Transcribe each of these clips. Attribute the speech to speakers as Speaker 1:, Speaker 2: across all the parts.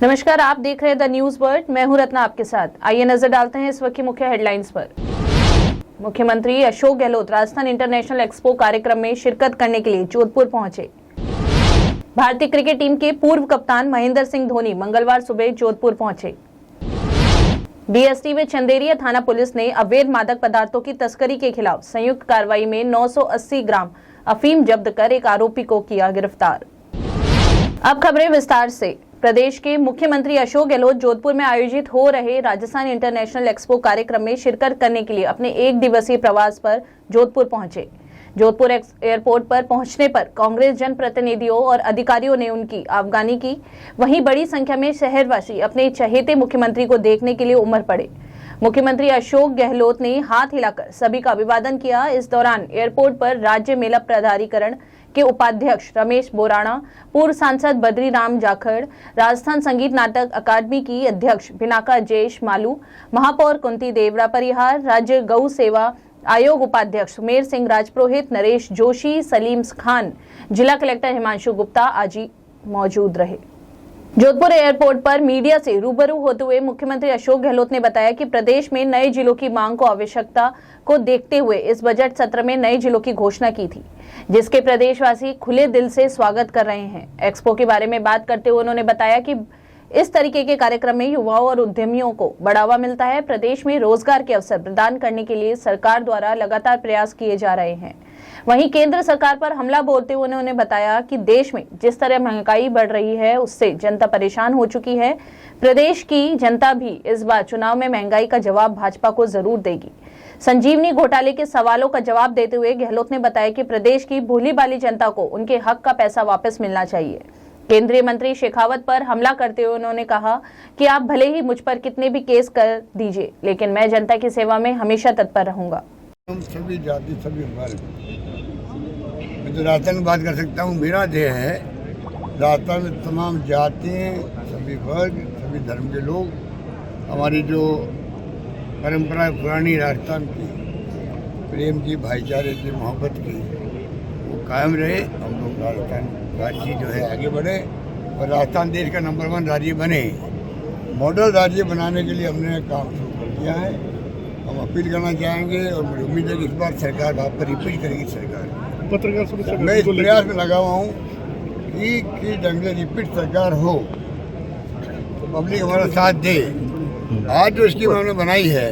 Speaker 1: नमस्कार, आप देख रहे हैं द न्यूज वर्ल्ड। मैं हूं रत्ना आपके साथ। आइए नजर डालते हैं इस वक्त की मुख्य हेडलाइंस पर। मुख्यमंत्री अशोक गहलोत राजस्थान इंटरनेशनल एक्सपो कार्यक्रम में शिरकत करने के लिए जोधपुर पहुंचे। भारतीय क्रिकेट टीम के पूर्व कप्तान महेंद्र सिंह धोनी मंगलवार सुबह जोधपुर पहुंचे। डीएसटी व चंदेरिया थाना पुलिस ने अवैध मादक पदार्थों की तस्करी के खिलाफ संयुक्त कार्रवाई में 980 ग्राम अफीम जब्त कर एक आरोपी को किया गिरफ्तार। अब खबरें विस्तार से। प्रदेश के मुख्यमंत्री अशोक गहलोत जोधपुर में आयोजित हो रहे राजस्थान इंटरनेशनल एक्सपो कार्यक्रम में शिरकत करने के लिए अपने एक दिवसीय प्रवास पर जोधपुर पहुंचे। जोधपुर एयरपोर्ट पर पहुंचने पर कांग्रेस जनप्रतिनिधियों और अधिकारियों ने उनकी आवागनी की। वहीं बड़ी संख्या में शहरवासी अपने चहेते मुख्यमंत्री को देखने के लिए उमड़ पड़े। मुख्यमंत्री अशोक गहलोत ने हाथ हिलाकर सभी का अभिवादन किया। इस दौरान एयरपोर्ट पर राज्य मेला प्राधिकरण के उपाध्यक्ष रमेश बोराणा, पूर्व सांसद बद्री राम जाखड़, राजस्थान संगीत नाटक अकादमी की अध्यक्ष बिनाका जयेश मालू, महापौर कुंती देवरा परिहार, राज्य गौ सेवा आयोग उपाध्यक्ष सुमेर सिंह राजपुरोहित, नरेश जोशी, सलीम खान, जिला कलेक्टर हिमांशु गुप्ता आदि मौजूद रहे। जोधपुर एयरपोर्ट पर मीडिया से रूबरू होते हुए मुख्यमंत्री अशोक गहलोत ने बताया कि प्रदेश में नए जिलों की मांग को आवश्यकता को देखते हुए इस बजट सत्र में नए जिलों की घोषणा की थी, जिसके प्रदेशवासी खुले दिल से स्वागत कर रहे हैं। एक्सपो के बारे में बात करते हुए उन्होंने बताया कि इस तरीके के कार्यक्रम में युवाओं और उद्यमियों को बढ़ावा मिलता है। प्रदेश में रोजगार के अवसर प्रदान करने के लिए सरकार द्वारा लगातार प्रयास किए जा रहे हैं। वहीं केंद्र सरकार पर हमला बोलते हुए उन्होंने बताया कि देश में जिस तरह महंगाई बढ़ रही है उससे जनता परेशान हो चुकी है। प्रदेश की जनता भी इस बार चुनाव में महंगाई का जवाब भाजपा को जरूर देगी। संजीवनी घोटाले के सवालों का जवाब देते हुए गहलोत ने बताया कि प्रदेश की भोली भाली जनता को उनके हक का पैसा वापस मिलना चाहिए। केंद्रीय मंत्री शेखावत पर हमला करते हुए उन्होंने कहा कि आप भले ही मुझ पर कितने भी केस कर दीजिए, लेकिन मैं जनता की सेवा में हमेशा तत्पर रहूंगा।
Speaker 2: हम सभी जाति सभी वर्ग, मैं तो राजस्थान की बात कर सकता हूँ। मेरा ध्येय है राजस्थान में तमाम जातियाँ, सभी वर्ग, सभी धर्म के लोग, हमारी जो परंपरा पुरानी राजस्थान की प्रेम की, भाईचारे की, मोहब्बत की, वो कायम रहे। हम लोग राजस्थान राज्य जो है आगे बढ़े और राजस्थान देश का नंबर 1 राज्य बने। मॉडल राज्य बनाने के लिए हमने काम शुरू कर दिया है। हम अपील करना चाहेंगे और मुझे उम्मीद है कि इस बार सरकार वहाँ पर रिपीट करेगी। सरकार पत्रकार मैं इस प्रयास में लगा हुआ हूँ कि ढंग से रिपीट सरकार हो, पब्लिक हमारा साथ दे। आज जो स्कीम हमने बनाई है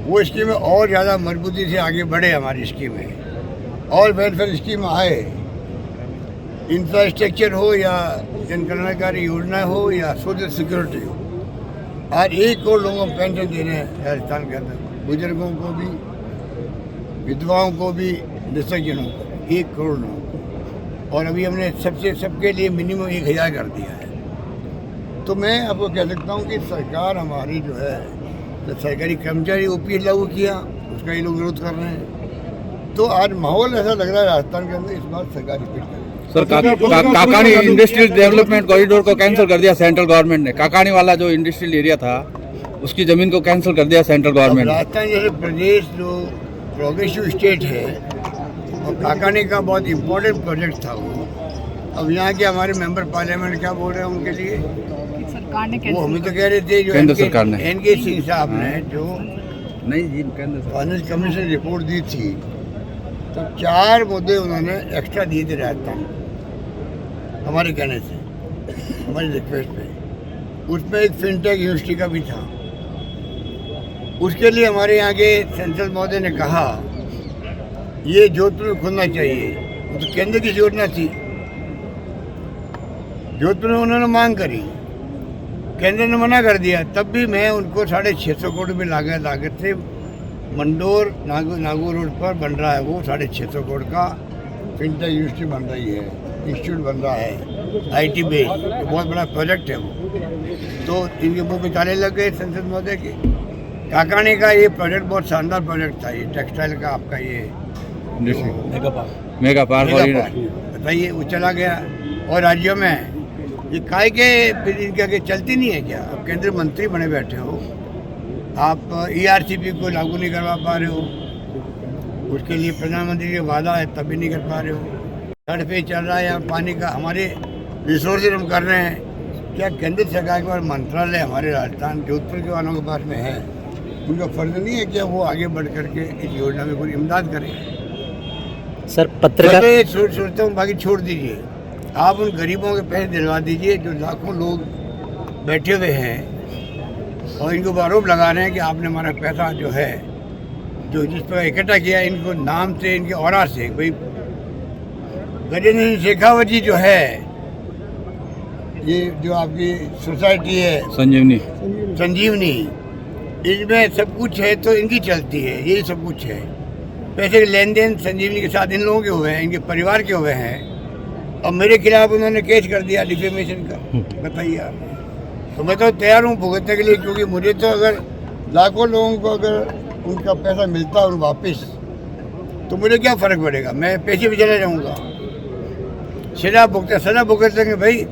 Speaker 2: वो स्कीमें और ज़्यादा मजबूती से आगे बढ़े। हमारी स्कीमें और वेलफेयर स्कीम आए, इंफ्रास्ट्रक्चर हो या जन कल्याणकारी योजना हो या सोशल सिक्योरिटी हो। आज 1 करोड़ लोगों को पेंशन दे रहे हैं राजस्थान के अंदर, बुजुर्गों को भी, विधवाओं को भी, दिव्यांगजनों को 1 करोड़ लोगों को। और अभी हमने सबके लिए मिनिमम 1000 कर दिया है। तो मैं आपको कह सकता हूँ कि सरकार हमारी जो है, तो सरकारी कर्मचारी OPS लागू किया, उसका ये लोग विरोध कर रहे हैं। तो आज माहौल ऐसा लग रहा है राजस्थान के अंदर इस बार सरकार रिपीट करेगी।
Speaker 3: सर, काकानी इंडस्ट्रियल डेवलपमेंट कॉरिडोर को कैंसिल कर दिया सेंट्रल गवर्नमेंट ने। काकानी वाला जो इंडस्ट्रियल एरिया था उसकी जमीन को कैंसिल कर दिया सेंट्रल गवर्नमेंट ने।
Speaker 2: राजस्थान जैसे प्रदेश जो प्रोग्रेसिव स्टेट है और काकानी का बहुत इम्पोर्टेंट प्रोजेक्ट था वो, अब यहाँ के हमारे मेंबर पार्लियामेंट क्या बोल रहे हैं उनके लिए, सरकार ने वो हमें तो कह रहे थे जो
Speaker 3: केंद्र सरकार ने
Speaker 2: NK सिंह साहब ने जो
Speaker 3: नहीं जी
Speaker 2: फाइनेंस कमीशन रिपोर्ट दी थी, तो 4 मुद्दे उन्होंने एक्स्ट्रा दिए थे राजस्थान हमारे कहने से, हमारी रिक्वेस्ट पे। उसमें एक फिनटेक यूनिवर्सिटी का भी था। उसके लिए हमारे यहाँ के सांसद महोदय ने कहा ये जोधपुर में खुलना चाहिए। वो तो केंद्र की योजना थी, जोधपुर में उन्होंने मांग करी, केंद्र ने मना कर दिया। तब भी मैं उनको 650 करोड़ में लागत से मंडोर नागौर रोड पर बन रहा है वो 650 करोड़ का फिनटेक यूनिवर्सिटी बन रही है, इंस्टीट्यूट बन रहा है IT बेस, बहुत बड़ा प्रोजेक्ट है वो। तो इनके मुँह पे ताले लग गए संसद महोदय के। काकानी का ये प्रोजेक्ट बहुत शानदार प्रोजेक्ट था, ये टेक्सटाइल का आपका ये मेगा पार्क बताइए, वो चला गया। और राज्यों में ये काय के फिर इनके आगे चलती नहीं है क्या? अब केंद्रीय मंत्री बने बैठे हो, आप ERCP को लागू नहीं करवा पा रहे हो, उसके लिए प्रधानमंत्री का वादा है तभी नहीं कर पा रहे हो। सड़क पे चल रहा है यहाँ पानी का, हमारे रिसोर्सेज हम कर रहे हैं, क्या केंद्र सरकार के पास मंत्रालय हमारे राजस्थान जोधपुर के वालों के पास में है? उनका फर्ज नहीं है कि वो आगे बढ़ करके इस योजना में कोई इमदाद करें?
Speaker 4: सर पत्रकार
Speaker 2: सोचता हूँ, बाकी छोड़ दीजिए। आप उन गरीबों के पैसे दिलवा दीजिए जो लाखों लोग बैठे हुए हैं और इनको आरोप लगा रहे हैं कि आपने हमारा पैसा जो है जो जिस पर इकट्ठा किया, इनको नाम से, इनके औरा से, भाई गजेंद्र शेखावत जी जो है, ये जो आपकी सोसाइटी है संजीवनी, इसमें सब कुछ है तो इनकी चलती है, यही सब कुछ है। पैसे के लेन देन संजीवनी के साथ इन लोगों के हुए हैं, इनके परिवार के हुए हैं, और मेरे खिलाफ उन्होंने केस कर दिया डिफेमेशन का। बताइए आप। तो मैं तो तैयार हूँ भुगतने के लिए, क्योंकि मुझे तो अगर लाखों लोगों को अगर उनका पैसा मिलता और वापस, तो मुझे क्या फ़र्क पड़ेगा? मैं पैसे भी चला जाऊँगा। सजा भुगतेंगे भाई,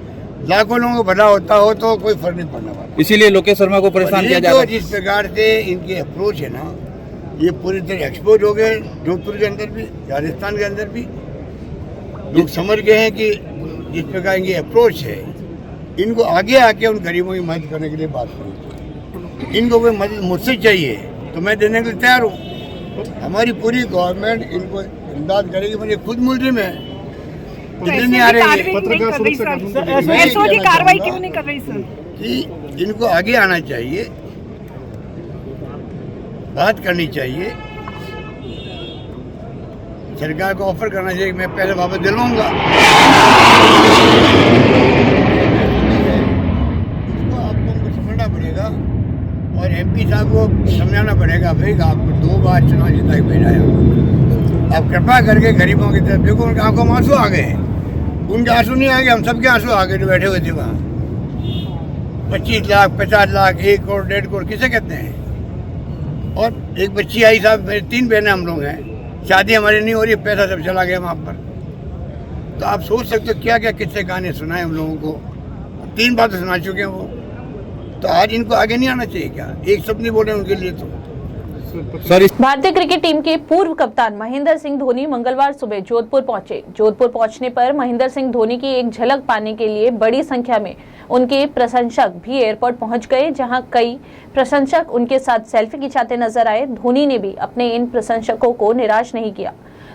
Speaker 2: लाखों लोगों को भला होता हो तो कोई फर्क नहीं पड़ने वाला।
Speaker 3: इसीलिए लोकेश शर्मा को परेशान किया जा रहा है।
Speaker 2: जिस प्रकार से इनकी अप्रोच है ना, ये पूरी तरह एक्सपोज हो गए जोधपुर के अंदर भी, राजस्थान के अंदर भी। लोग समझ गए हैं कि जिस प्रकार इनकी अप्रोच है, इनको आगे आके उन गरीबों की मदद करने के लिए बात करूँ। इनको कोई मदद मुझसे चाहिए तो मैं देने के लिए तैयार हूँ। हमारी पूरी गवर्नमेंट इनको इमदाद करेगी। मुझे खुद मुलजिम है, नहीं आ रही है
Speaker 5: पत्रकार कार्रवाई क्यों नहीं कर रही सर?
Speaker 2: कि इनको आगे आना चाहिए, बात करनी चाहिए, सरकार को ऑफर करना चाहिए कि मैं पहले वापस दिलवाऊंगा। इसको आपको उनको समझना पड़ेगा और एमपी साहब को समझाना पड़ेगा, भाई आपको 2 बार चुनाव जिता के भेजा है, आप कृपा करके गरीबों की तरफ देखो। उनके आंखों में आंसू आ गए, उनके आंसू नहीं आ गए, हम सबके आंसू आ गए जो बैठे हुए थे वहाँ। 25 लाख 50 लाख 1 करोड़ 1.5 करोड़ किसे कहते हैं? और एक बच्ची आई साहब, मेरी 3 बहनें हम लोग हैं, शादी हमारी नहीं हो रही, पैसा सब चला गया वहाँ पर। तो आप सोच सकते हो क्या क्या किस्से कहानी सुनाए हम लोगों को। 3 बातें सुना चुके हैं वो। तो आज इनको आगे नहीं आना चाहिए क्या? एक शब्द नहीं बोले उनके लिए तो।
Speaker 1: भारतीय क्रिकेट टीम के पूर्व कप्तान महेंद्र सिंह धोनी मंगलवार सुबह जोधपुर पहुंचे। जोधपुर पहुंचने पर महेंद्र सिंह धोनी की एक झलक पाने के लिए बड़ी संख्या में उनके प्रशंसक भी एयरपोर्ट पहुंच गए, जहां कई प्रशंसक उनके साथ सेल्फी खिंचाते नजर आए। धोनी ने भी अपने इन प्रशंसकों को निराश नहीं किया।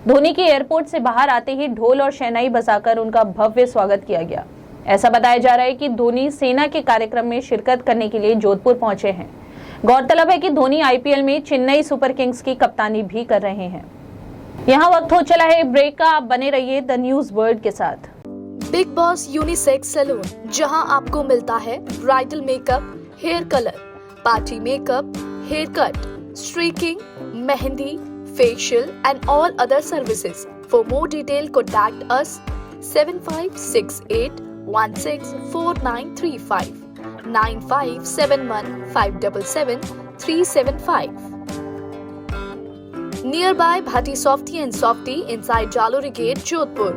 Speaker 1: धोनी के एयरपोर्ट से बाहर आते ही ढोल और शहनाई बजाकर उनका भव्य स्वागत किया गया। ऐसा बताया जा रहा है कि धोनी सेना के कार्यक्रम में शिरकत करने के लिए जोधपुर पहुंचे हैं। गौरतलब है कि धोनी आईपीएल में चेन्नई सुपर किंग्स की कप्तानी भी कर रहे हैं। यहाँ वक्त हो चला है ब्रेक का, आप बने रहिए द न्यूज वर्ल्ड के साथ।
Speaker 6: बिग बॉस यूनिसेक्स सैलून, जहां आपको मिलता है bridal makeup, hair colour, party makeup, hair cut, streaking, mehndi, facial and all other services. For more detail, contact us 7568164935 9571577375 nearby Bhatti Softy and Softy inside Jalori Gate, Jodhpur.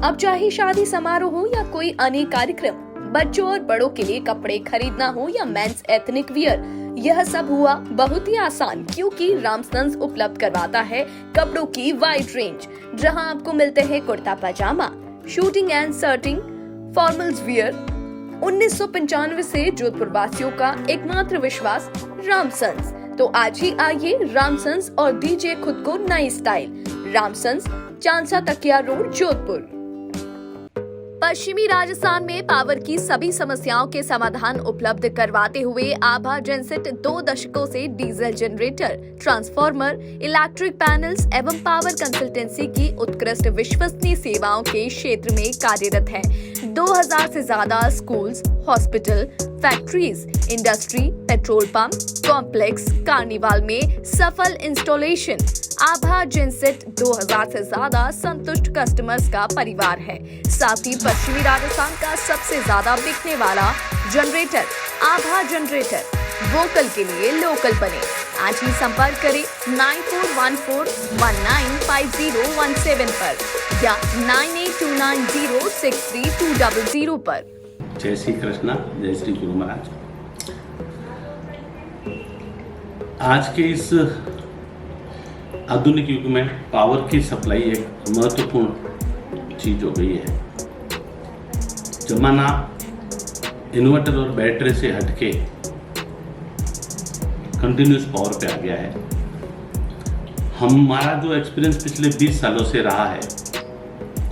Speaker 6: अब चाहे शादी समारोह हो या कोई अन्य कार्यक्रम, बच्चों और बड़ों के लिए कपड़े खरीदना हो या मेंस एथनिक वियर, यह सब हुआ बहुत ही आसान, क्योंकि रामसन्स उपलब्ध करवाता है कपड़ों की वाइड रेंज, जहां आपको मिलते हैं kurta pajama, suiting and shirting, formals wear. 1995 से जोधपुर वासियों का एकमात्र विश्वास रामसन्स। तो आज ही आइए रामसन्स और दीजिए खुद को नई स्टाइल। रामसन्स, चांसा तकिया रोड, जोधपुर। पश्चिमी राजस्थान में पावर की सभी समस्याओं के समाधान उपलब्ध करवाते हुए आभा जेनसेट 2 दशकों से diesel generator, transformer, electric panels एवं पावर कंसल्टेंसी की उत्कृष्ट विश्वसनीय सेवाओं के क्षेत्र में कार्यरत है। 2000 से ज्यादा schools, hospital, factories, industry, petrol pump, complex, carnival में सफल इंस्टॉलेशन। आभा जेनसेट 2000 से ज्यादा संतुष्ट कस्टमर्स का परिवार है। साथ ही पश्चिमी राजस्थान का सबसे ज्यादा बिकने वाला जनरेटर आभा जनरेटर। वोकल के लिए लोकल बने। आज ही संपर्क करें 9414195017 पर या 9829063200 पर।
Speaker 7: जय श्री कृष्णा, जय श्री गुरु महाराज। आज के इस आधुनिक युग में पावर की सप्लाई एक महत्वपूर्ण चीज हो गई है। जमाना इन्वर्टर और बैटरी से हटके कंटिन्यूस पावर पे आ गया है। हमारा जो एक्सपीरियंस पिछले 20 सालों से रहा है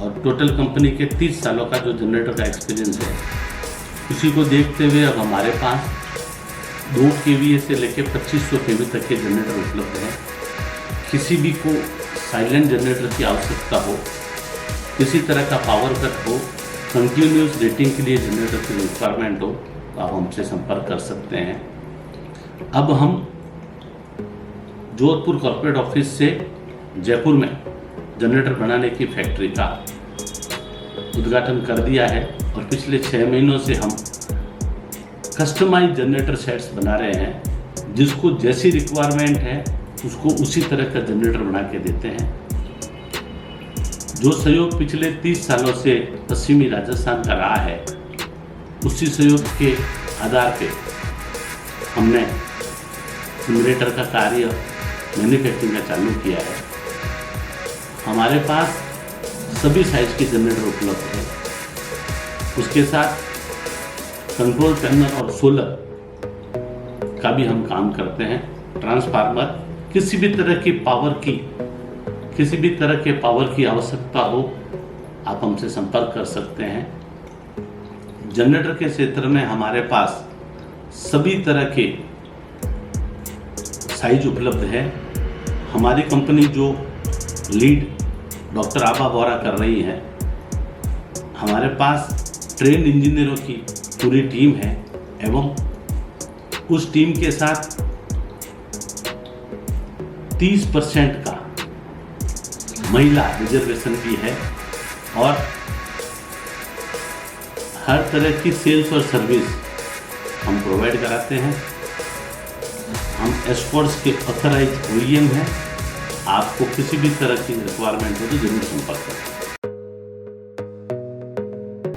Speaker 7: और टोटल कंपनी के 30 सालों का जो जनरेटर का एक्सपीरियंस है, उसी को देखते हुए अब हमारे पास 2 kVA से लेकर 2500 kV तक के जनरेटर उपलब्ध हैं। किसी भी को साइलेंट जनरेटर की आवश्यकता हो, किसी तरह का पावर कट हो, कंटिन्यूस रेटिंग के लिए जनरेटर की रिक्वायरमेंट हो, तो आप हमसे संपर्क कर सकते हैं। अब हम जोधपुर कॉर्पोरेट ऑफिस से जयपुर में जनरेटर बनाने की फैक्ट्री का उद्घाटन कर दिया है और पिछले 6 महीनों से हम कस्टमाइज जनरेटर सेट्स बना रहे हैं। जिसको जैसी रिक्वायरमेंट है उसको उसी तरह का जनरेटर बना के देते हैं। जो सहयोग पिछले 30 सालों से पश्चिमी राजस्थान का रहा है, उसी सहयोग के आधार पे हमने जनरेटर का कार्य मैन्युफैक्चरिंग का चालू किया है। हमारे पास सभी साइज के जनरेटर उपलब्ध है। उसके साथ कंट्रोल पैनल और सोलर का भी हम काम करते हैं। ट्रांसफार्मर, किसी भी तरह के पावर की आवश्यकता हो, आप हमसे संपर्क कर सकते हैं। जनरेटर के क्षेत्र में हमारे पास सभी तरह के साइज उपलब्ध है। हमारी कंपनी जो लीड डॉक्टर आभा बोरा कर रही है, हमारे पास ट्रेन इंजीनियरों की पूरी टीम है एवं उस टीम के साथ 30% का महिला रिजर्वेशन भी है और हर तरह की सेल्स और सर्विस हम प्रोवाइड कराते हैं। हम एस्कॉर्ट्स के ऑथराइज OEM हैं। आपको किसी भी तरह की रिक्वायरमेंट हो तो जरूर संपर्क करें।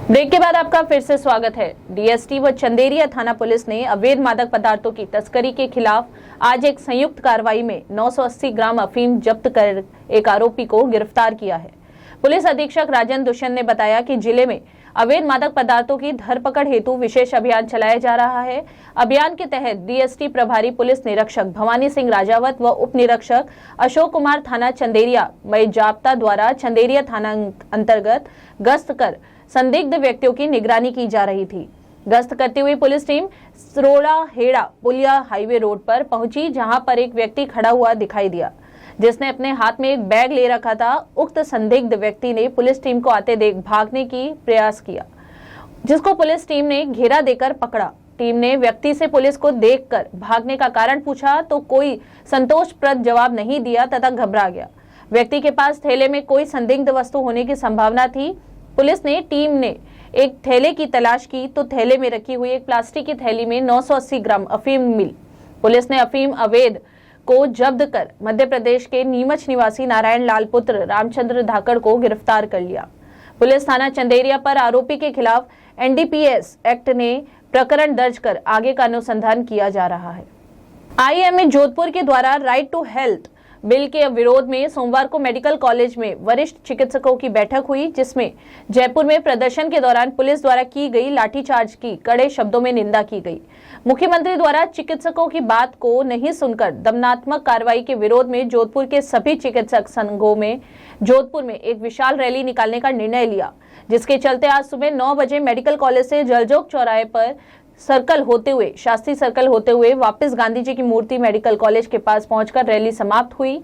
Speaker 1: ब्रेक के बाद आपका फिर से स्वागत है। डीएसटी व चंदेरिया थाना पुलिस ने अवैध मादक पदार्थों की तस्करी के खिलाफ आज एक संयुक्त कार्रवाई में 980 ग्राम अफीम जब्त कर एक आरोपी को गिरफ्तार किया है। पुलिस अधीक्षक राजन दुष्यंत ने बताया कि जिले में अवैध मादक पदार्थों की धरपकड़ हेतु विशेष अभियान चलाया जा रहा है। अभियान के तहत डीएसटी प्रभारी पुलिस निरीक्षक भवानी सिंह राजावत व उप निरीक्षक अशोक कुमार थाना चंदेरिया मई जाप्ता द्वारा चंदेरिया थाना अंतर्गत गश्त कर संदिग्ध व्यक्तियों की निगरानी की जा रही थी। गश्त करती हुई पुलिस टीम सरोड़ा हेड़ा पुलिया हाईवे रोड पर पहुंची, जहां पर एक व्यक्ति खड़ा हुआ दिखाई दिया जिसने अपने हाथ में एक बैग ले रखा था। उक्त संदिग्ध व्यक्ति ने पुलिस टीम को आते देख भागने की प्रयास किया, जिसको पुलिस टीम ने घेरा देकर पकड़ा। टीम ने व्यक्ति से पुलिस को देखकर भागने का कारण पूछा तो कोई संतोषप्रद जवाब नहीं दिया तथा घबरा गया। व्यक्ति के पास थैले में कोई संदिग्ध वस्तु होने की संभावना थी। पुलिस ने टीम ने एक थैले की तलाश की तो थैले में रखी हुई एक प्लास्टिक की थैली में 980 ग्राम अफीम मिली। पुलिस ने अफीम अवैध को जब्त कर मध्य प्रदेश के नीमच निवासी नारायण लाल पुत्र रामचंद्र धाकड़ को गिरफ्तार कर लिया। पुलिस थाना चंदेरिया पर आरोपी के खिलाफ NDPS एक्ट ने प्रकरण दर्ज कर आगे का अनुसंधान किया जा रहा है। IMA जोधपुर के द्वारा राइट टू हेल्थ बिल के विरोध में सोमवार को मेडिकल कॉलेज में वरिष्ठ चिकित्सकों की बैठक हुई, जिसमें जयपुर में प्रदर्शन के दौरान पुलिस द्वारा की गई लाठीचार्ज की कड़े शब्दों में निंदा की गई। मुख्यमंत्री द्वारा चिकित्सकों की बात को नहीं सुनकर दमनात्मक कार्रवाई के विरोध में जोधपुर के सभी चिकित्सक संघों में जोधपुर में एक विशाल रैली निकालने का निर्णय लिया, जिसके चलते आज सुबह 9 बजे मेडिकल कॉलेज से जलजोग चौराहे पर शास्त्री सर्कल होते हुए वापस गांधी जी की मूर्ति मेडिकल कॉलेज के पास पहुंचकर रैली समाप्त हुई।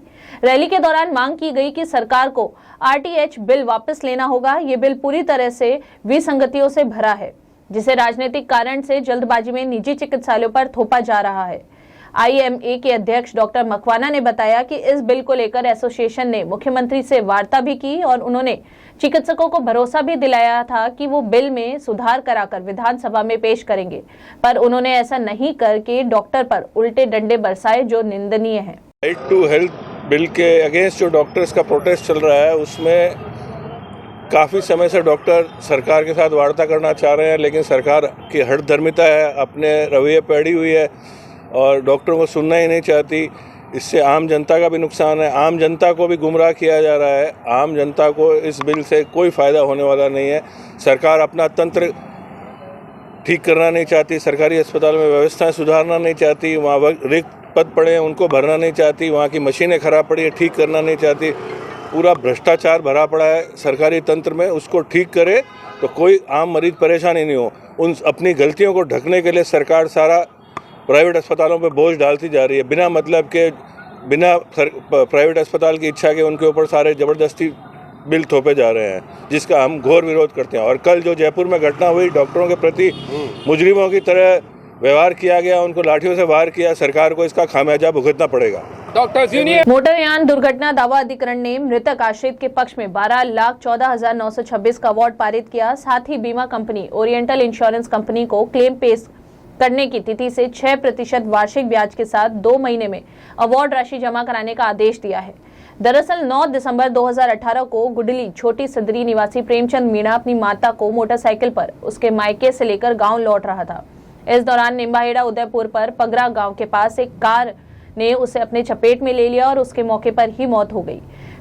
Speaker 1: रैली के दौरान मांग की गई कि सरकार को RTH बिल वापस लेना होगा। ये बिल पूरी तरह से विसंगतियों से भरा है, जिसे राजनीतिक कारण से जल्दबाजी में निजी चिकित्सालयों पर थोपा जा रहा है। IMA के अध्यक्ष डॉक्टर मकवाना ने बताया कि इस बिल को लेकर एसोसिएशन ने मुख्यमंत्री से वार्ता भी की और उन्होंने चिकित्सकों को भरोसा भी दिलाया था कि वो बिल में सुधार कराकर विधानसभा में पेश करेंगे, पर उन्होंने ऐसा नहीं करके डॉक्टर पर उल्टे डंडे बरसाए, जो निंदनीय है।
Speaker 8: राइट टू हेल्थ बिल के अगेंस्ट जो डॉक्टर्स का प्रोटेस्ट चल रहा है, उसमें काफ़ी समय से डॉक्टर सरकार के साथ वार्ता करना चाह रहे हैं, लेकिन सरकार की हठधर्मिता है, अपने रवैये पे अड़ी हुई है और डॉक्टरों को सुनना ही नहीं चाहती। इससे आम जनता का भी नुकसान है, आम जनता को भी गुमराह किया जा रहा है। आम जनता को इस बिल से कोई फ़ायदा होने वाला नहीं है। सरकार अपना तंत्र ठीक करना नहीं चाहती, सरकारी अस्पताल में व्यवस्थाएं सुधारना नहीं चाहती, वहाँ रिक्त पद पड़े हैं उनको भरना नहीं चाहती, वहाँ की मशीनें खराब पड़ी है ठीक करना नहीं चाहती। पूरा भ्रष्टाचार भरा पड़ा है सरकारी तंत्र में, उसको ठीक करे तो कोई आम मरीज परेशान ही नहीं हो। उन अपनी गलतियों को ढकने के लिए सरकार सारा प्राइवेट अस्पतालों पर बोझ डालती जा रही है, बिना मतलब के, बिना प्राइवेट अस्पताल की इच्छा के उनके ऊपर सारे ज़बरदस्ती बिल थोपे जा रहे हैं, जिसका हम घोर विरोध करते हैं। और कल जो जयपुर में घटना हुई, डॉक्टरों के प्रति मुजरिमों की तरह व्यवहार किया गया, उनको लाठियों से वार किया, सरकार को इसका खामियाजा भुगतना पड़ेगा।
Speaker 1: मोटरयान दुर्घटना दावा अधिकरण ने मृतक आश्रित के पक्ष में 12,14,926 का अवार्ड पारित किया। साथ ही बीमा कंपनी ओरिएंटल इंश्योरेंस कंपनी को क्लेम पेश करने की तिथि से 6% वार्षिक ब्याज के साथ 2 महीने में अवार्ड राशि जमा कराने का आदेश दिया है। दरअसल 9 दिसंबर 2018 को गुडली छोटी सदरी निवासी प्रेमचंद मीणा अपनी माता को मोटरसाइकिल पर उसके मायके से लेकर गांव लौट रहा था। इस दौरान निम्बाहेड़ा उदयपुर पर पगरा गांव के पास एक कार ने उसे अपने चपेट में ले लिया और उसके मौके पर ही मौत हो गई।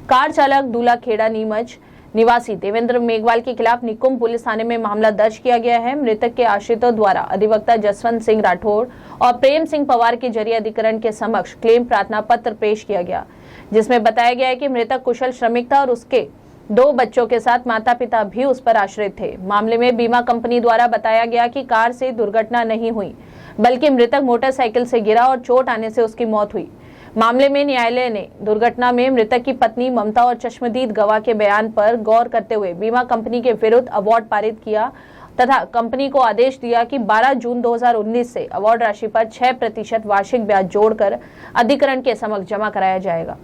Speaker 1: कार चालक दूलाखेड़ा नीमच निवासी देवेंद्र मेघवाल के खिलाफ निकुंभ पुलिस थाने में मामला दर्ज किया गया है। मृतक के आश्रितों द्वारा अधिवक्ता जसवंत सिंह राठौड़ और प्रेम सिंह पवार के जरिए अधिकरण के समक्ष क्लेम प्रार्थना पत्र पेश किया गया, जिसमें बताया गया है कि मृतक कुशल श्रमिक था और उसके 2 बच्चों के साथ माता पिता भी उस पर आश्रित थे। मामले में बीमा कंपनी द्वारा बताया गया कि कार से दुर्घटना नहीं हुई, बल्कि मृतक मोटरसाइकिल से गिरा और चोट आने से उसकी मौत हुई। मामले में न्यायालय ने दुर्घटना में मृतक की पत्नी ममता और चश्मदीद गवाह के बयान पर गौर करते हुए बीमा कंपनी के विरुद्ध अवार्ड पारित किया तथा कंपनी को आदेश दिया कि 12 जून 2019 से अवार्ड राशि पर 6% वार्षिक ब्याज जोड़कर अधिकरण के समक्ष जमा कराया जाएगा।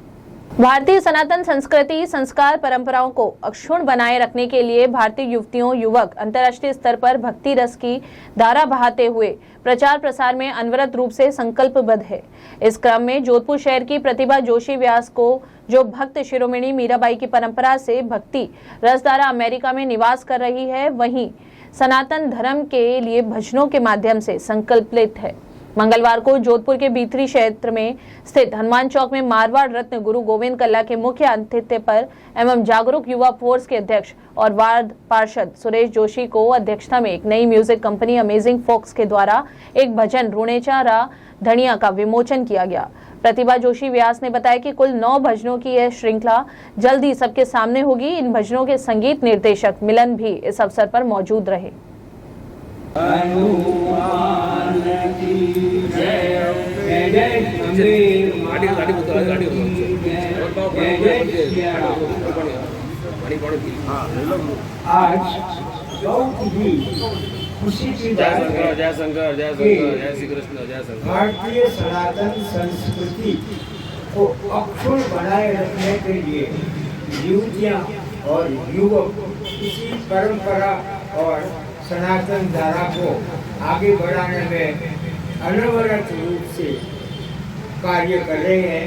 Speaker 1: भारतीय सनातन संस्कृति संस्कार परंपराओं को अक्षुण्ण बनाए रखने के लिए भारतीय युवतियों युवक अंतर्राष्ट्रीय स्तर पर भक्ति रस की धारा बहाते हुए प्रचार प्रसार में अनवरत रूप से संकल्पबद्ध है। इस क्रम में जोधपुर शहर की प्रतिभा जोशी व्यास को, जो भक्त शिरोमणि मीराबाई की परंपरा से भक्ति रसधारा अमेरिका में निवास कर रही है, वहीं सनातन धर्म के लिए भजनों के माध्यम से संकल्पित है। मंगलवार को जोधपुर के भीतरी क्षेत्र में स्थित हनुमान चौक में मारवाड़ रत्न गुरु गोविंद कल्ला के मुख्य आतिथ्य पर एवं जागरूक युवा फोर्स के अध्यक्ष और वार्ड पार्षद सुरेश जोशी को अध्यक्षता में एक नई म्यूजिक कंपनी अमेजिंग फोक्स के द्वारा एक भजन रूणेचा रा धनिया का विमोचन किया गया। प्रतिभा जोशी व्यास ने बताया कि कुल 9 भजनों की यह श्रृंखला जल्द ही सबके सामने होगी। इन भजनों के संगीत निर्देशक मिलन भी इस अवसर पर मौजूद रहे।
Speaker 9: आज बहुत ही खुशी की बात है।
Speaker 3: जय शंकर, जय शंकर, जय श्री कृष्ण, जय शंकर।
Speaker 9: भारतीय सनातन संस्कृति को अक्षुण्ण बनाए रखने के लिए युवतियाँ और युवक इसी परंपरा और सनातन धारा को आगे बढ़ाने में अनवरत रूप से कार्य कर रहे हैं।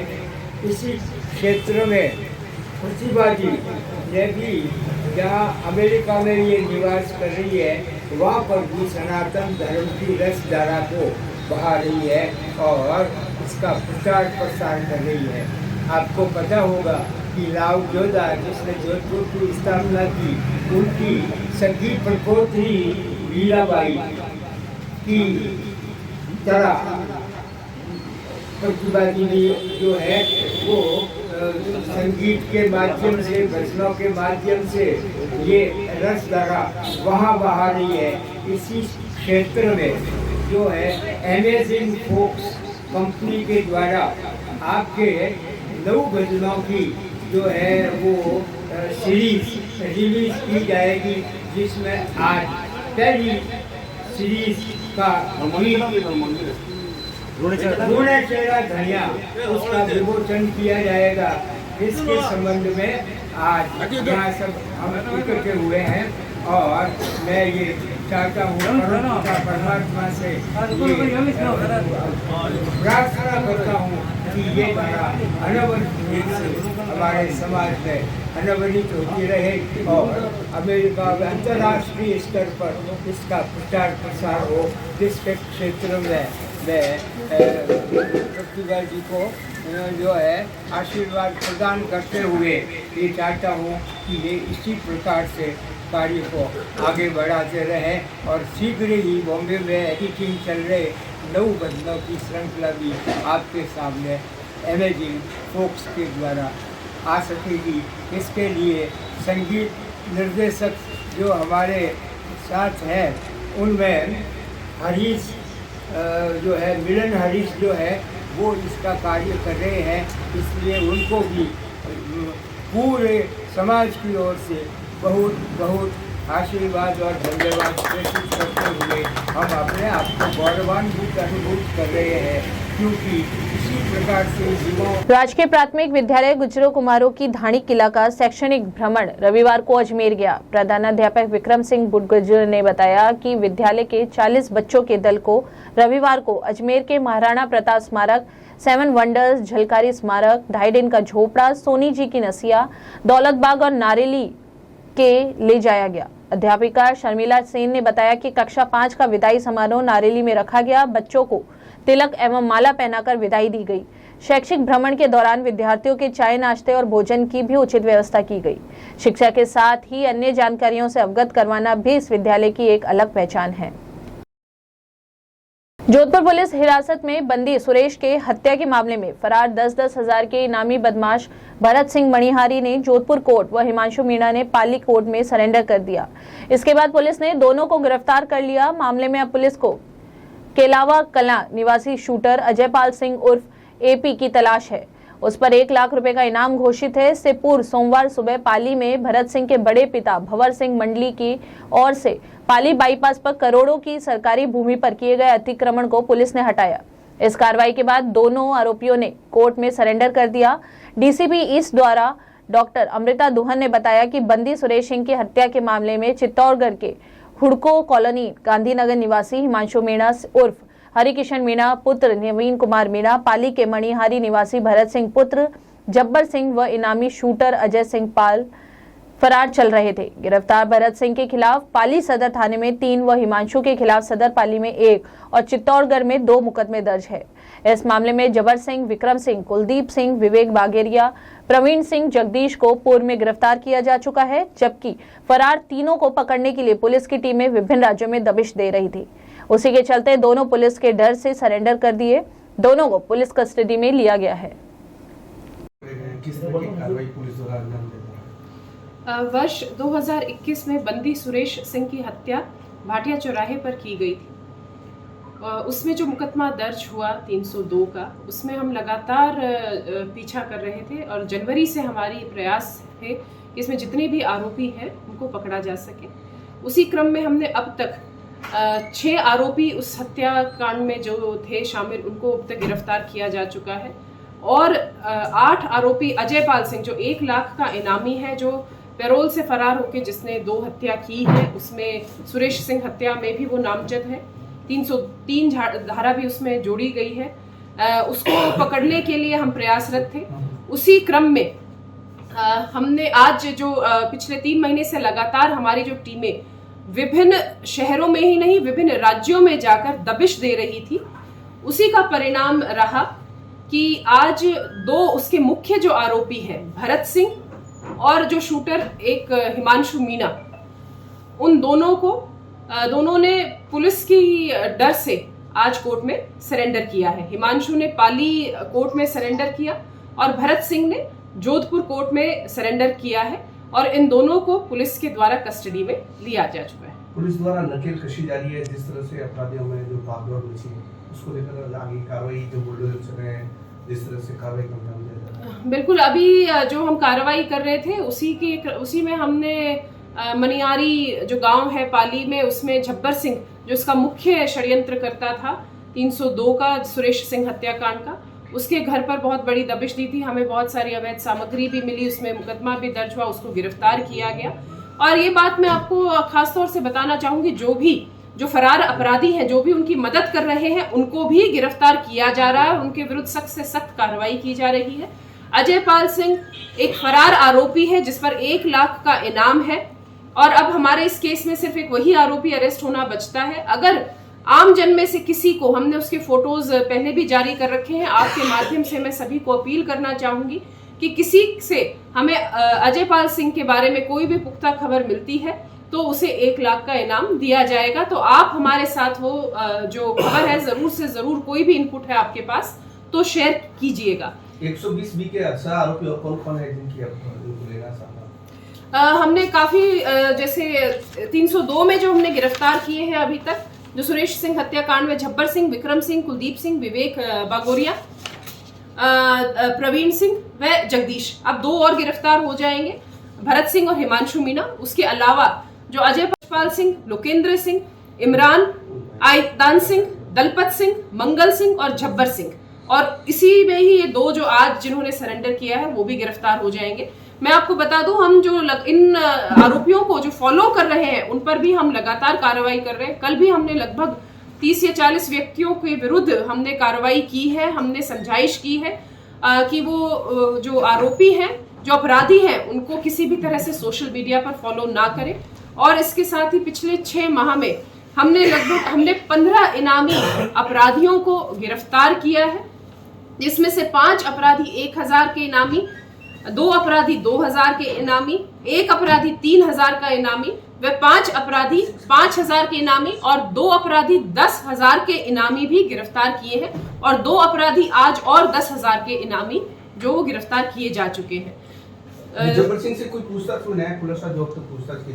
Speaker 9: इसी क्षेत्र में प्रतिभा जी ने भी, जहाँ अमेरिका में ये निवास कर रही है, वहाँ पर भी सनातन धर्म की रसधारा को बहा रही है और इसका प्रचार प्रसार कर रही है। आपको पता होगा कि राव जोधा, जिसने जोधपुर की स्थापना की, उनकी सगी प्रपोत्री मीराबाई की तरह प्रतिभा जी जो है वो संगीत के माध्यम से, भजनों के माध्यम से ये रसधारा वहाँ बहा रही है। इसी क्षेत्र में जो है अमेजिंग फोक्स कंपनी के द्वारा आपके 9 भजनों की जो है वो सीरीज रिलीज की जाएगी, जिसमें आज पहली सीरीज का रूणेचा धनिया उसका विमोचन किया जाएगा। इसके संबंध में आज यहाँ सब हम इकट्ठे हुए हैं और मैं ये चाहता हूँ परमात्मा से प्रार्थना करता हूँ कि ये धारा अनवरत से हमारे समाज में अनवरत होती रहे और अमेरिका व अंतर्राष्ट्रीय स्तर पर इसका प्रचार प्रसार हो। जिसके क्षेत्र में मैं प्रतिभा जी को जो है आशीर्वाद प्रदान करते हुए ये चाहता हूँ कि ये इसी प्रकार से कार्य को आगे बढ़ाते रहें और शीघ्र ही बॉम्बे में एडिटिंग चल रहे 9 बंदों की श्रृंखला भी आपके सामने अमेजिंग फोक्स के द्वारा आ सकेगी। इसके लिए संगीत निर्देशक जो हमारे साथ हैं उनमें हरीश जो है मिलन हरीश जो है वो इसका कार्य कर रहे हैं, इसलिए उनको भी पूरे समाज की ओर से बहुत बहुत आशीर्वाद और धन्यवाद प्रेषित करते हुए हम अपने आप को गौरवान्वित अनुभूत कर रहे हैं, क्योंकि इसी प्रकार से युवाओं
Speaker 1: राजकीय प्राथमिक विद्यालय गुजरो कुमारों की धाणी किला का शैक्षणिक भ्रमण रविवार को अजमेर गया। प्रधानाध्यापक विक्रम सिंह बुटगुजर ने बताया कि विद्यालय के 40 बच्चों के दल को रविवार को अजमेर के महाराणा प्रताप स्मारक, 7 वंडर्स, झलकारी स्मारक, 2.5 दिन का झोपड़ा, सोनी जी की नसिया, दौलत बाग और नारेली के ले जाया गया। अध्यापिका शर्मिला सेन ने बताया कि कक्षा 5 का विदाई समारोह नारेली में रखा गया। बच्चों को तिलक एवं माला पहनाकर विदाई दी गई। शैक्षिक भ्रमण के दौरान विद्यार्थियों के चाय, नाश्ते और भोजन की भी उचित व्यवस्था की गई। शिक्षा के साथ ही अन्य जानकारियों से अवगत करवाना भी इस विद्यालय की एक अलग पहचान है। जोधपुर पुलिस हिरासत में बंदी सुरेश के हत्या के मामले में फरार 10-10 हजार के इनामी बदमाश भरत सिंह मणिहारी ने जोधपुर कोर्ट व हिमांशु मीणा ने पाली कोर्ट में सरेंडर कर दिया। इसके बाद पुलिस ने दोनों को गिरफ्तार कर लिया। मामले में अब पुलिस को केलावा कला निवासी शूटर अजयपाल सिंह उर्फ एपी की तलाश है। उस पर 1 लाख रुपए का इनाम घोषित है। इससे पूर्व सोमवार सुबह पाली में भरत सिंह के बड़े पिता भंवर सिंह मंडली की ओर से पाली बाईपास पर करोड़ों की सरकारी भूमि पर किए गए अतिक्रमण को पुलिस ने हटाया। इस कार्रवाई के बाद दोनों आरोपियों ने कोर्ट में सरेंडर कर दिया। डीसीपी ईस्ट द्वारा डॉक्टर अमृता दुहन ने बताया कि बंदी सुरेश सिंह की हत्या के मामले में चित्तौड़गढ़ के हुड़को कॉलोनी गांधीनगर निवासी हिमांशु मीणा उर्फ हरिकिशन मीणा पुत्र नवीन कुमार मीणा, पाली के मणिहारी निवासी भरत सिंह पुत्र जब्बर सिंह व इनामी शूटर अजय सिंह पाल फरार चल रहे थे। गिरफ्तार भरत सिंह के खिलाफ पाली सदर थाने में 3 व हिमांशु के खिलाफ सदर पाली में 1 और चित्तौड़गढ़ में 2 मुकदमे दर्ज है। इस मामले में जबर सिंह, विक्रम सिंह, कुलदीप सिंह, विवेक बागेरिया, प्रवीण सिंह, जगदीश को पूर्व में गिरफ्तार किया जा चुका है, जबकि फरार तीनों को पकड़ने के लिए पुलिस की टीमें विभिन्न राज्यों में दबिश दे रही थी। उसी के चलते दोनों पुलिस के डर से सरेंडर कर दिए। दोनों को पुलिस कस्टडी में लिया गया है।
Speaker 10: किस तरह की कार्रवाई पुलिस द्वारा अंजाम देती है?
Speaker 5: वर्ष 2021 में बंदी सुरेश सिंह की हत्या भाटिया चौराहे पर की गई थी। उसमें जो मुकदमा दर्ज हुआ 302 का, उसमें हम लगातार पीछा कर रहे थे और जनवरी से हमारी प्रयास थे कि इसमें जितने भी आरोपी हैं उनको पकड़ा जा सके। उसी क्रम में हमने अब तक 6 आरोपी उस हत्याकांड में जो थे शामिल, उनको अब तक गिरफ्तार किया जा चुका है और 8 आरोपी अजयपाल सिंह जो 1 लाख का इनामी है, जो पैरोल से फरार होकर जिसने 2 हत्या की है, उसमें सुरेश सिंह हत्या में भी वो नामजद है। 303 धारा भी उसमें जोड़ी गई है। उसको पकड़ने के लिए हम प्रयासरत थे। उसी क्रम में हमने आज जो पिछले 3 महीने से लगातार हमारी जो टीमें विभिन्न शहरों में ही नहीं विभिन्न राज्यों में जाकर दबिश दे रही थी, उसी का परिणाम रहा कि आज 2 उसके मुख्य जो आरोपी हैं भरत सिंह और जो शूटर एक हिमांशु मीणा, उन दोनों ने पुलिस की डर से आज कोर्ट में सरेंडर किया है। हिमांशु ने पाली कोर्ट में सरेंडर किया और भरत सिंह ने जोधपुर कोर्ट में सरेंडर किया है और इन दोनों को पुलिस के द्वारा कस्टडी में लिया जा चुका है।
Speaker 10: पुलिस द्वारा नकेल कशी जारी है, जिस तरह से अपराधियों में जो भागदौड़ मची है उसको लेकर आगे कार्रवाई जो बुलडोजर चल रहे हैं, जिस तरह से कार्रवाई का अंजाम दिया जा रहा है।
Speaker 5: बिल्कुल, अभी जो हम कार्रवाई कर रहे थे उसी में हमने मनियारी जो गांव है पाली में, उसमें जब्बर सिंह जो इसका मुख्य षड्यंत्रकर्ता था 302 का सुरेश सिंह हत्याकांड का, उसके घर पर बहुत बड़ी दबिश दी थी। हमें बहुत सारी अवैध सामग्री भी मिली, उसमें मुकदमा भी दर्ज हुआ, उसको गिरफ्तार किया गया। और ये बात मैं आपको खासतौर से बताना चाहूंगी, जो फरार अपराधी हैं, जो भी उनकी मदद कर रहे हैं, उनको भी गिरफ्तार किया जा रहा है, उनके विरुद्ध सख्त से सख्त कार्रवाई की जा रही है। अजयपाल सिंह एक फरार आरोपी है जिस पर 1 लाख का इनाम है और अब हमारे इस केस में सिर्फ एक वही आरोपी अरेस्ट होना बचता है। अगर आम जन में से किसी को, हमने उसके फोटोज पहले भी जारी कर रखे हैं, आपके माध्यम से मैं सभी को अपील करना चाहूंगी कि किसी से हमें अजयपाल सिंह के बारे में कोई भी पुख्ता खबर मिलती है तो उसे 1 लाख का इनाम दिया जाएगा। तो आप हमारे साथ वो जो खबर है जरूर से जरूर, कोई भी इनपुट है आपके पास तो शेयर कीजिएगा।
Speaker 10: 120 बी के आरोपी और कौन है जिनकी
Speaker 5: हमने काफी जैसे 302 में जो हमने गिरफ्तार किए हैं अभी तक, जो सुरेश सिंह हत्याकांड में झब्बर सिंह, विक्रम सिंह, कुलदीप सिंह, विवेक बागोरिया, प्रवीण सिंह व जगदीश, अब 2 और गिरफ्तार हो जाएंगे, भरत सिंह और हिमांशु मीना। उसके अलावा जो अजयपाल सिंह, लोकेंद्र सिंह, इमरान, आयदान सिंह, दलपत सिंह, मंगल सिंह और झब्बर सिंह, और इसी में ही ये 2 जो आज जिन्होंने सरेंडर किया है वो भी गिरफ्तार हो जाएंगे। मैं आपको बता दूं, हम जो इन आरोपियों को जो फॉलो कर रहे हैं उन पर भी हम लगातार कार्रवाई कर रहे हैं। कल भी हमने लगभग 30 या 40 व्यक्तियों के विरुद्ध हमने कार्रवाई की है, हमने समझाइश की है कि वो जो आरोपी हैं, जो अपराधी हैं, उनको किसी भी तरह से सोशल मीडिया पर फॉलो ना करें। और इसके साथ ही पिछले 6 माह में हमने 15 इनामी अपराधियों को गिरफ्तार किया है, जिसमें से 5 अपराधी 1000 के इनामी, 2 अपराधी 2000 के इनामी, 1 अपराधी 3000 का इनामी व 5 अपराधी 5000 के इनामी और 2 अपराधी 10,000 के इनामी भी गिरफ्तार किए हैं, और 2 अपराधी आज और 10,000 के इनामी जो गिरफ्तार किए जा चुके हैं।
Speaker 10: झब्बर सिंह से कोई पूछताछ हुई है? पुलिस जो अब तक पूछताछ की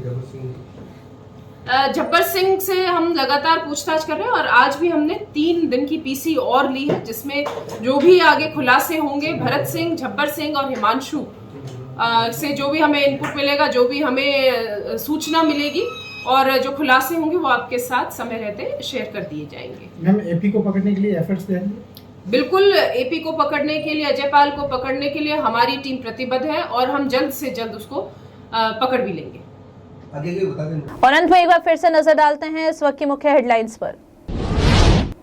Speaker 5: झब्बर सिंह से हम लगातार पूछताछ कर रहे हैं, और आज भी हमने 3 दिन की पीसी और ली है, जिसमें जो भी आगे खुलासे होंगे, भरत सिंह, झब्बर सिंह और हिमांशु से जो भी हमें इनपुट मिलेगा, जो भी हमें सूचना मिलेगी और जो खुलासे होंगे वो आपके साथ समय रहते शेयर कर दिए जाएंगे।
Speaker 11: मैम, एपी को पकड़ने के लिए एफर्ट्स देंगे?
Speaker 5: बिल्कुल, एपी को पकड़ने के लिए, अजयपाल को पकड़ने के लिए हमारी टीम प्रतिबद्ध है और हम जल्द से जल्द उसको पकड़ भी लेंगे।
Speaker 1: और अंत में एक बार फिर से नजर डालते हैं इस वक्त की मुख्य हेडलाइंस पर।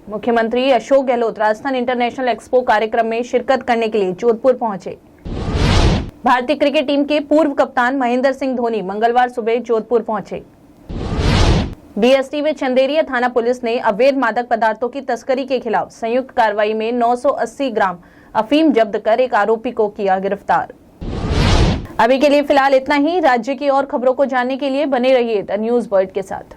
Speaker 1: मुख्यमंत्री अशोक गहलोत राजस्थान इंटरनेशनल एक्सपो कार्यक्रम में शिरकत करने के लिए जोधपुर पहुंचे। भारतीय क्रिकेट टीम के पूर्व कप्तान महेंद्र सिंह धोनी मंगलवार सुबह जोधपुर पहुंचे। डीएसटी में चंदेरिया थाना पुलिस ने अवैध मादक पदार्थों की तस्करी के खिलाफ संयुक्त कार्रवाई में 980 ग्राम अफीम जब्त कर एक आरोपी को किया गिरफ्तार। अभी के लिए फिलहाल इतना ही। राज्य की और खबरों को जानने के लिए बने रहिए द न्यूज़ वर्ल्ड के साथ।